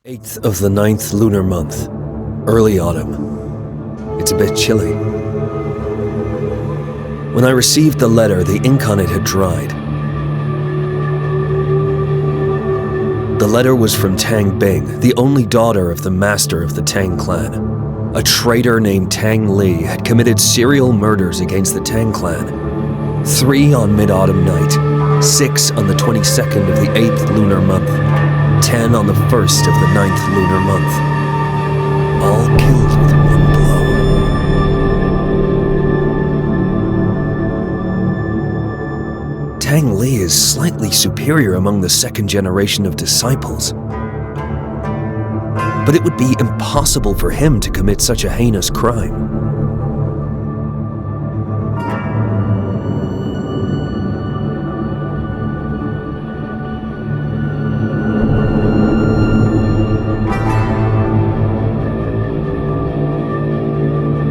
8th of the 9th lunar month, early autumn. It's a bit chilly. When I received the letter, the ink on it had dried. The letter was from Tang Bing, the only daughter of the master of the Tang clan. A traitor named Tang Li had committed serial murders against the Tang clan. 3 on mid-autumn night, 6 on the 22nd of the 8th lunar month, 10 on the 1st of the 9th lunar month. All killed with one blow. Tang Li is slightly superior among the second generation of disciples. But it would be impossible for him to commit such a heinous crime.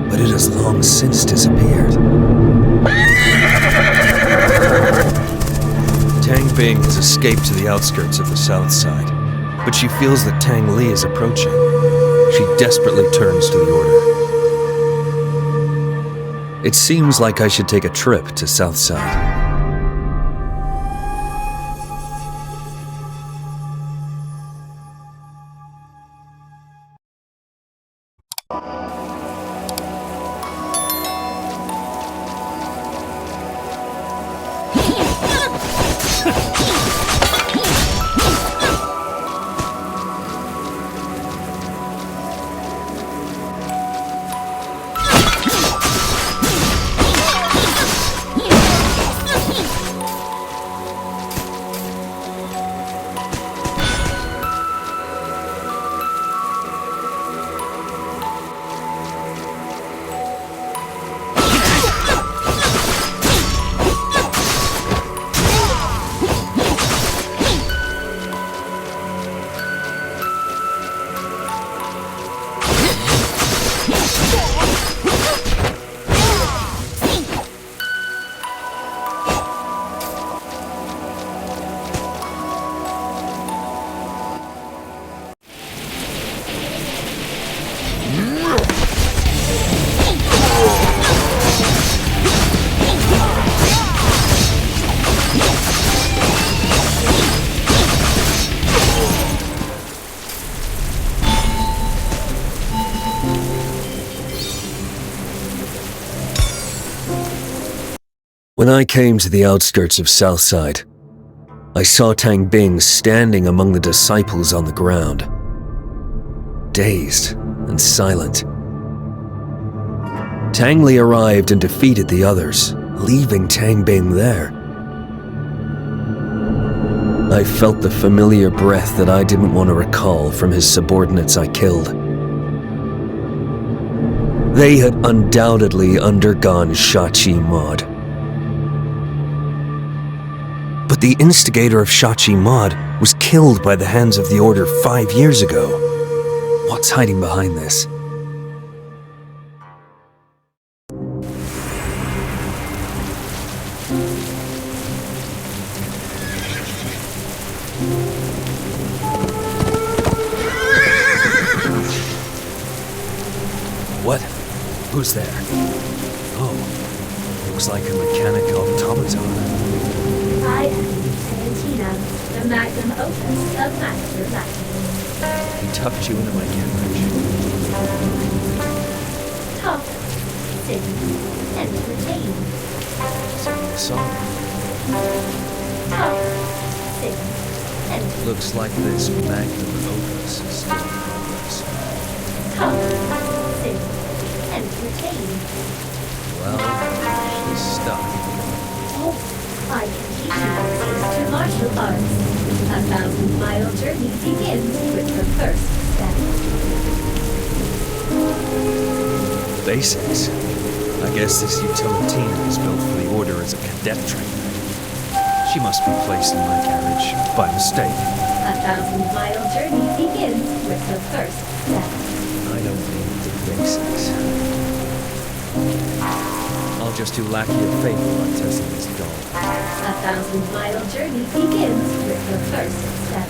But it has long since disappeared. Tang Bing has escaped to the outskirts of the south side, but she feels that Tang Li is approaching. She desperately turns to the order. It seems like I should take a trip to south side. When I came to the outskirts of Southside, I saw Tang Bing standing among the disciples on the ground, dazed and silent. Tang Li arrived and defeated the others, leaving Tang Bing there. I felt the familiar breath that I didn't want to recall from his subordinates I killed. They had undoubtedly undergone Shachi Mod. But the instigator of Shachi Mod was killed by the hands of the Order 5 years ago. What's hiding behind this? What? Who's there? Oh, looks like a mechanic automaton. I am Santina, the magnum opus of Master Light. He tucked you into my carriage. Talk, sing, entertain. Sing a song. Talk, sing, entertain. Looks like this magnum opus is still in progress. Talk, sing, entertain. Well, she's stuck. Oh, I can teach you access to martial arts. A 1,000-mile journey begins with the first step. Basics. I guess this Utilitina is built for the Order as a cadet trainer. She must be placed in my carriage by mistake. A 1,000-mile journey begins with the first step. I don't need the basics. I'll just do lackey of faith while I'm testing this doll. A 1,000-mile journey begins with the first step.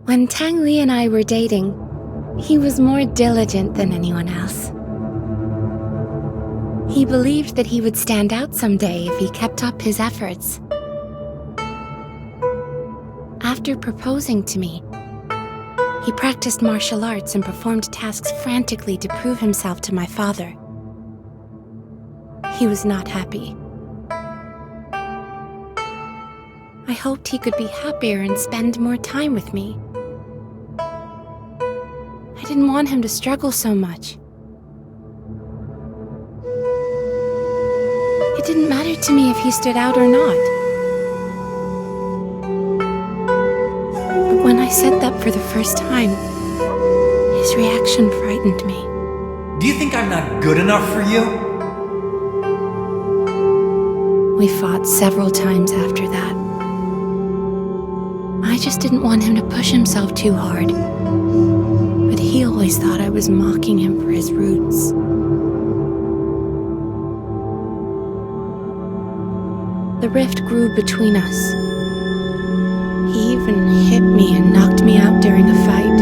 When Tang Li and I were dating, he was more diligent than anyone else. He believed that he would stand out someday if he kept up his efforts. After proposing to me, he practiced martial arts and performed tasks frantically to prove himself to my father. He was not happy. I hoped he could be happier and spend more time with me. I didn't want him to struggle so much. It didn't matter to me if he stood out or not. But when I said that for the first time, his reaction frightened me. Do you think I'm not good enough for you? We fought several times after that. I just didn't want him to push himself too hard. But he always thought I was mocking him for his roots. The rift grew between us. He even hit me and knocked me out during a fight.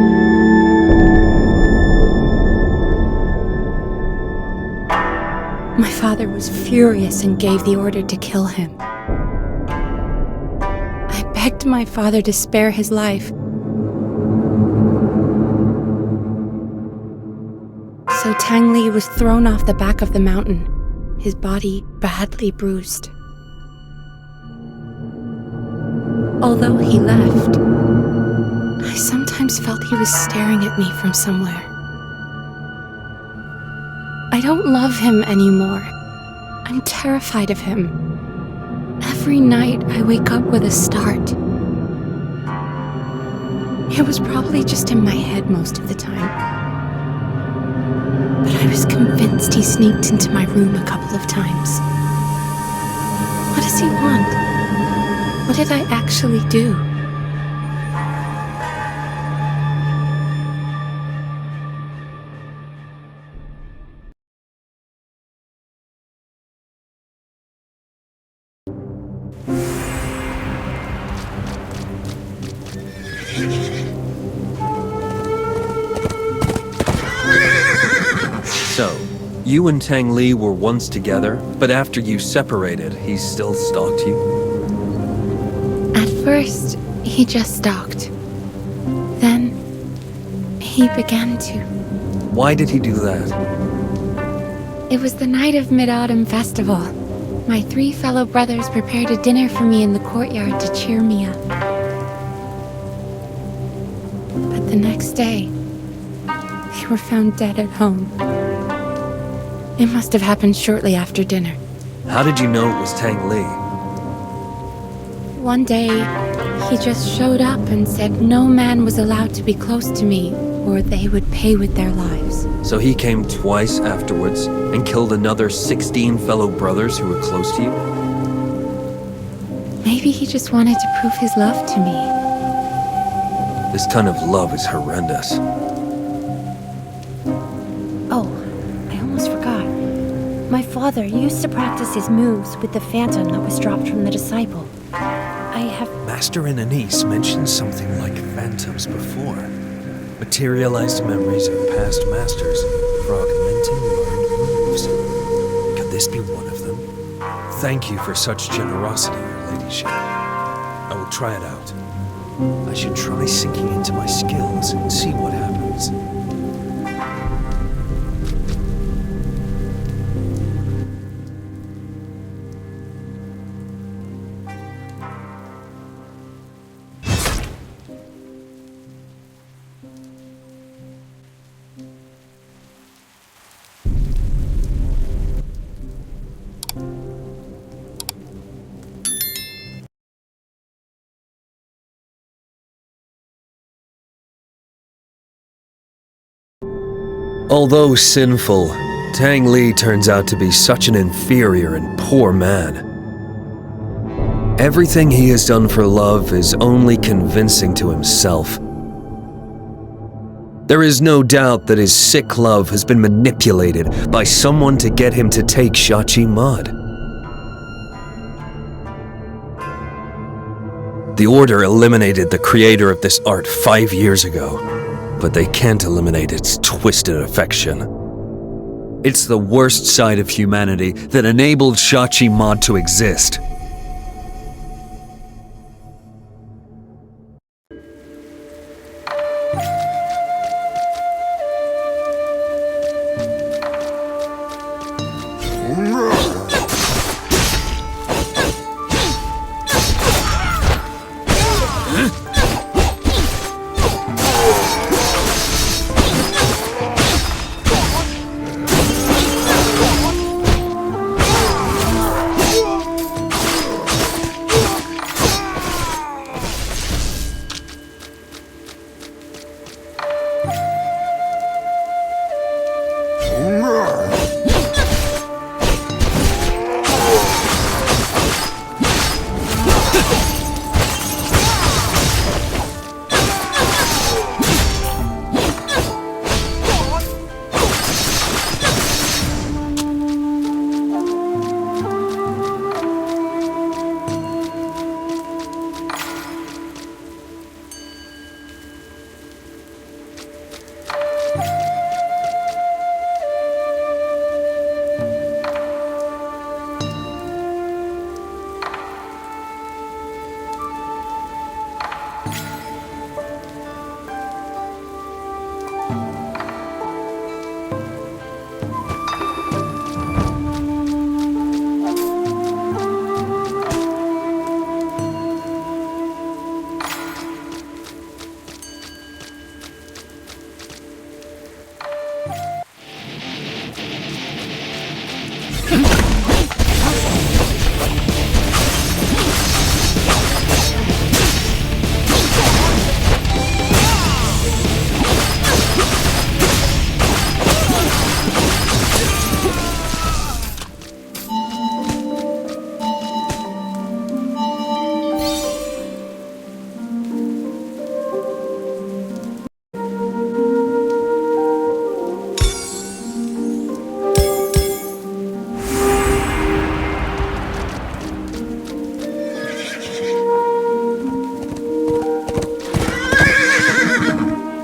My father was furious and gave the order to kill him. I begged my father to spare his life. So Tang Li was thrown off the back of the mountain, his body badly bruised. Although he left, I sometimes felt he was staring at me from somewhere. I don't love him anymore. I'm terrified of him. Every night I wake up with a start. It was probably just in my head most of the time. But I was convinced he sneaked into my room a couple of times. What does he want? What did I actually do? So, you and Tang Li were once together, but after you separated, he still stalked you? At first, he just stalked. Then, he began to. Why did he do that? It was the night of Mid-Autumn Festival. My 3 fellow brothers prepared a dinner for me in the courtyard to cheer me up. But the next day, they were found dead at home. It must have happened shortly after dinner. How did you know it was Tang Li? One day, he just showed up and said no man was allowed to be close to me, or they would pay with their lives. So he came twice afterwards and killed another 16 fellow brothers who were close to you? Maybe Maybe he just wanted to prove his love to me. This kind of love is horrendous. Oh, I almost forgot. My father used to practice his moves with the phantom that was dropped from the disciple. I have... Master and Anise mentioned something like phantoms before. Materialized memories of past masters, fragmenting learned moves. Could this be one of them? Thank you for such generosity, your ladyship. I will try it out. I should try sinking into my skills and see what happens. Although sinful, Tang Li turns out to be such an inferior and poor man. Everything he has done for love is only convincing to himself. There is no doubt that his sick love has been manipulated by someone to get him to take Shachi Mud. The Order eliminated the creator of this art 5 years ago, but they can't eliminate its twisted affection. It's the worst side of humanity that enabled Shachi Mud to exist.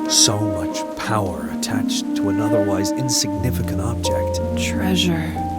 So much power attached to an otherwise insignificant object. Treasure.